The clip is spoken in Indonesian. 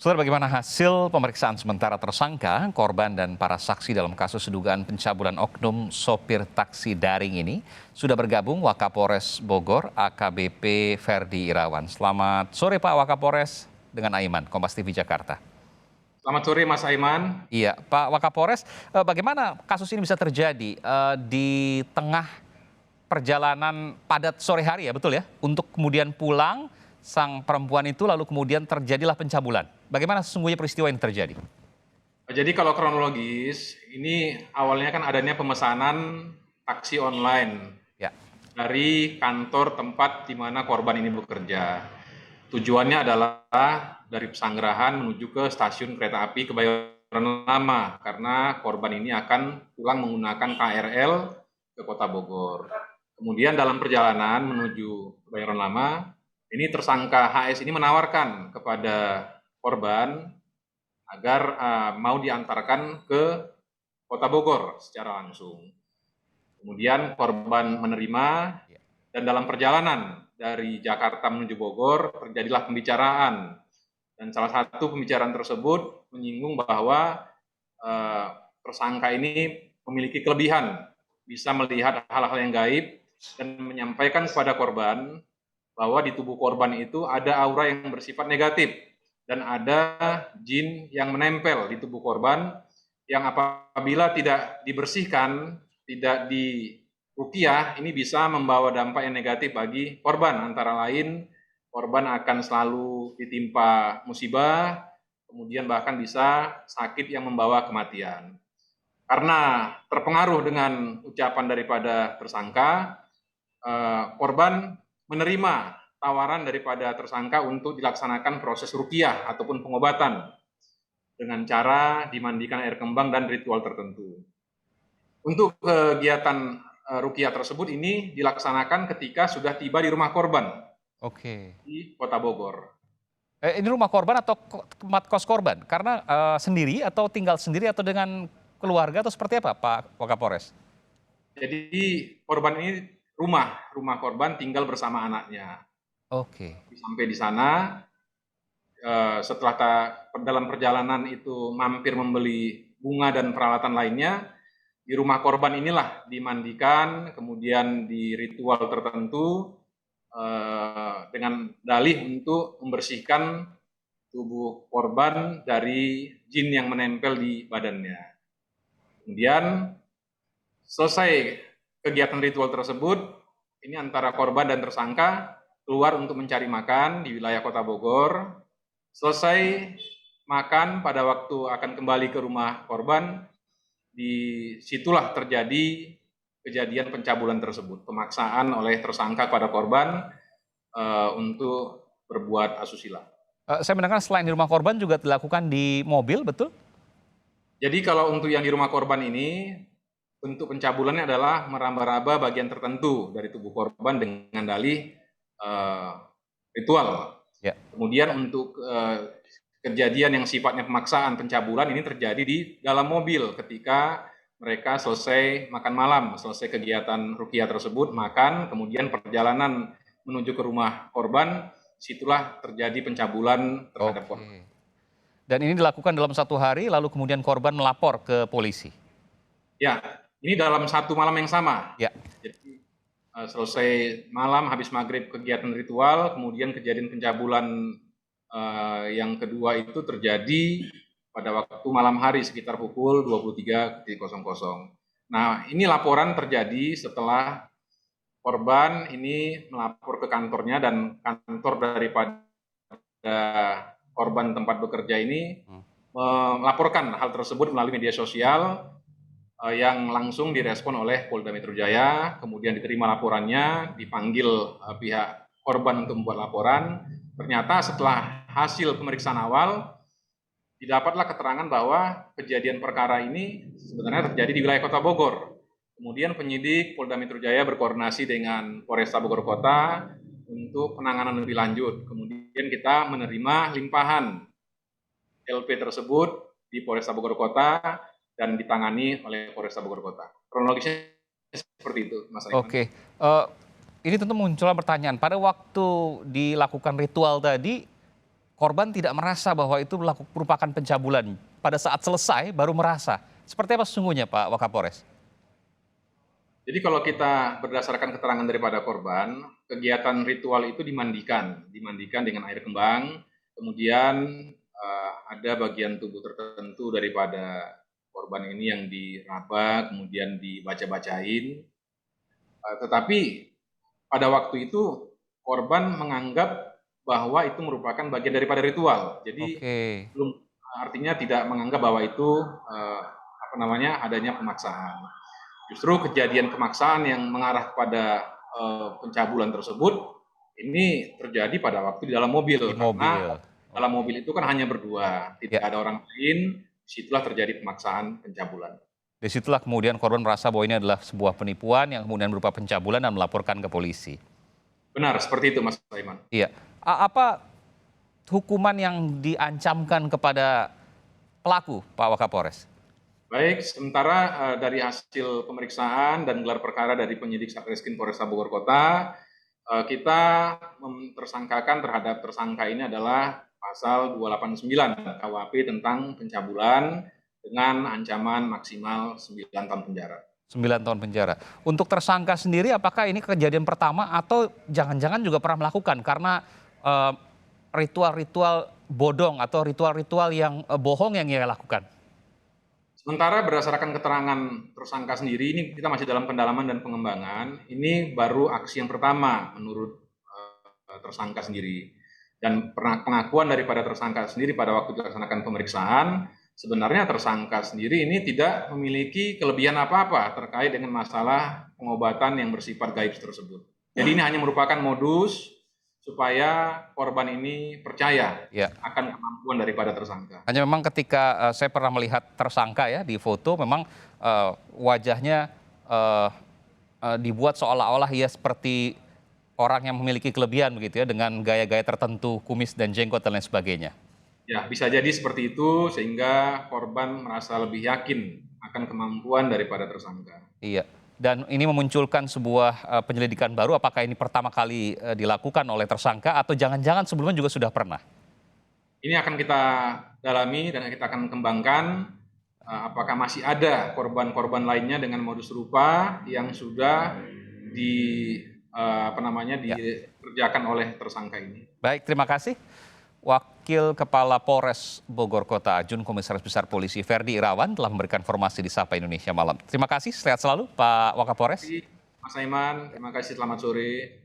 Saudara, bagaimana hasil pemeriksaan sementara tersangka, korban dan para saksi dalam kasus dugaan pencabulan oknum sopir taksi daring ini? Sudah bergabung Wakapolres Bogor, AKBP Ferdi Irawan. Selamat sore Pak Wakapolres, dengan Aiman, Kompas TV Jakarta. Selamat sore Mas Aiman. Iya, Pak Wakapolres, bagaimana kasus ini bisa terjadi di tengah perjalanan padat sore hari ya, betul ya? Untuk kemudian pulang sang perempuan itu lalu kemudian terjadilah pencabulan. Bagaimana sesungguhnya peristiwa ini terjadi? Jadi kalau kronologis, ini awalnya kan adanya pemesanan taksi online Ya. dari kantor tempat di mana korban ini bekerja. Tujuannya adalah dari Pesanggerahan menuju ke stasiun kereta api Kebayoran Lama, karena korban ini akan pulang menggunakan KRL ke Kota Bogor. Kemudian dalam perjalanan menuju Kebayoran Lama, ini tersangka HS ini menawarkan kepada korban agar mau diantarkan ke Kota Bogor secara langsung. Kemudian korban menerima, dan dalam perjalanan dari Jakarta menuju Bogor terjadilah pembicaraan. Dan salah satu pembicaraan tersebut menyinggung bahwa tersangka ini memiliki kelebihan, bisa melihat hal-hal yang gaib, dan menyampaikan kepada korban bahwa di tubuh korban itu ada aura yang bersifat negatif dan ada jin yang menempel di tubuh korban yang apabila tidak dibersihkan, tidak diruqyah, ini bisa membawa dampak yang negatif bagi korban. Antara lain, korban akan selalu ditimpa musibah, kemudian bahkan bisa sakit yang membawa kematian. Karena terpengaruh dengan ucapan daripada tersangka, korban menerima tawaran daripada tersangka untuk dilaksanakan proses ruqyah ataupun pengobatan dengan cara dimandikan air kembang dan ritual tertentu. Untuk kegiatan ruqyah tersebut ini dilaksanakan ketika sudah tiba di rumah korban. Oke. Di Kota Bogor. Ini rumah korban atau tempat kos korban? Karena sendiri atau tinggal sendiri atau dengan keluarga atau seperti apa Pak Wakapolres? Jadi korban ini rumah korban tinggal bersama anaknya. Oke. Sampai di sana, setelah dalam perjalanan itu mampir membeli bunga dan peralatan lainnya, di rumah korban inilah dimandikan, kemudian di ritual tertentu dengan dalih untuk membersihkan tubuh korban dari jin yang menempel di badannya. Kemudian selesai kegiatan ritual tersebut, ini antara korban dan tersangka keluar untuk mencari makan di wilayah Kota Bogor. Selesai makan, pada waktu akan kembali ke rumah korban, disitulah terjadi kejadian pencabulan tersebut, pemaksaan oleh tersangka kepada korban untuk berbuat asusila. Saya mendengar selain di rumah korban juga dilakukan di mobil, betul? Jadi kalau untuk yang di rumah korban ini, bentuk pencabulannya adalah meraba-raba bagian tertentu dari tubuh korban dengan dalih ritual. Ya. Kemudian untuk kejadian yang sifatnya pemaksaan pencabulan ini terjadi di dalam mobil ketika mereka selesai makan malam, selesai kegiatan ruqyah tersebut, makan, kemudian perjalanan menuju ke rumah korban, situlah terjadi pencabulan terhadap korban. Dan ini dilakukan dalam satu hari, lalu kemudian korban melapor ke polisi? Ya, ini dalam satu malam yang sama. Ya. Jadi selesai malam, habis maghrib kegiatan ritual, kemudian kejadian pencabulan yang kedua itu terjadi pada waktu malam hari sekitar pukul 23.00. Nah, ini laporan terjadi setelah korban ini melapor ke kantornya, dan kantor daripada korban tempat bekerja ini melaporkan hal tersebut melalui media sosial yang langsung direspon oleh Polda Metro Jaya. Kemudian diterima laporannya, dipanggil pihak korban untuk membuat laporan. Ternyata setelah hasil pemeriksaan awal, didapatlah keterangan bahwa kejadian perkara ini sebenarnya terjadi di wilayah Kota Bogor. Kemudian penyidik Polda Metro Jaya berkoordinasi dengan Polresta Bogor Kota untuk penanganan lebih lanjut. Kemudian kita menerima limpahan LP tersebut di Polresta Bogor Kota dan ditangani oleh Polresta Bogor Kota. Kronologisnya seperti itu, Mas Aiman. Oke. Ini tentu muncul pertanyaan, pada waktu dilakukan ritual tadi, korban tidak merasa bahwa itu merupakan pencabulan. Pada saat selesai baru merasa. Seperti apa sesungguhnya Pak Wakapolres? Jadi kalau kita berdasarkan keterangan daripada korban, kegiatan ritual itu dimandikan dengan air kembang, kemudian ada bagian tubuh tertentu daripada korban ini yang diraba, kemudian dibaca-bacain. Tetapi pada waktu itu korban menganggap bahwa itu merupakan bagian daripada ritual. Jadi Oke. belum, artinya tidak menganggap bahwa itu adanya pemaksaan. Justru kejadian pemaksaan yang mengarah kepada pencabulan tersebut ini terjadi pada waktu di dalam mobil, Di karena mobil. dalam Oke. mobil itu kan hanya berdua, tidak Ya. ada orang lain. Disitulah terjadi pemaksaan pencabulan. Disitulah kemudian korban merasa bahwa ini adalah sebuah penipuan yang kemudian berupa pencabulan dan melaporkan ke polisi. Benar, seperti itu Mas Saiman. Iya. Apa hukuman yang diancamkan kepada pelaku, Pak Wakapolres? Baik, sementara dari hasil pemeriksaan dan gelar perkara dari penyidik Satreskrim Polresta Bogor Kota, kita tersangkakan terhadap tersangka ini adalah pasal 289 KUHP tentang pencabulan dengan ancaman maksimal 9 tahun penjara. 9 tahun penjara. Untuk tersangka sendiri apakah ini kejadian pertama atau jangan-jangan juga pernah melakukan karena ritual-ritual bodong atau ritual-ritual yang bohong yang ia lakukan? Sementara berdasarkan keterangan tersangka sendiri, ini kita masih dalam pendalaman dan pengembangan, ini baru aksi yang pertama menurut tersangka sendiri. Dan pengakuan daripada tersangka sendiri pada waktu dilaksanakan pemeriksaan, sebenarnya tersangka sendiri ini tidak memiliki kelebihan apa-apa terkait dengan masalah pengobatan yang bersifat gaib tersebut. Jadi ini hanya merupakan modus supaya korban ini percaya akan kemampuan daripada tersangka. Hanya memang ketika saya pernah melihat tersangka ya di foto, memang wajahnya dibuat seolah-olah ia seperti orang yang memiliki kelebihan begitu ya, dengan gaya-gaya tertentu, kumis dan jenggot dan lain sebagainya. Ya, bisa jadi seperti itu sehingga korban merasa lebih yakin akan kemampuan daripada tersangka. Iya. Dan ini memunculkan sebuah penyelidikan baru, apakah ini pertama kali dilakukan oleh tersangka atau jangan-jangan sebelumnya juga sudah pernah? Ini akan kita dalami dan kita akan kembangkan apakah masih ada korban-korban lainnya dengan modus serupa yang sudah dikerjakan oleh tersangka ini. Baik, terima kasih. Wakil Kepala Polres Bogor Kota Ajun Komisaris Besar Polisi Ferdi Irawan telah memberikan informasi di Sapa Indonesia Malam. Terima kasih, sehat selalu Pak Wakapolres. Mas Aiman, terima kasih, selamat sore.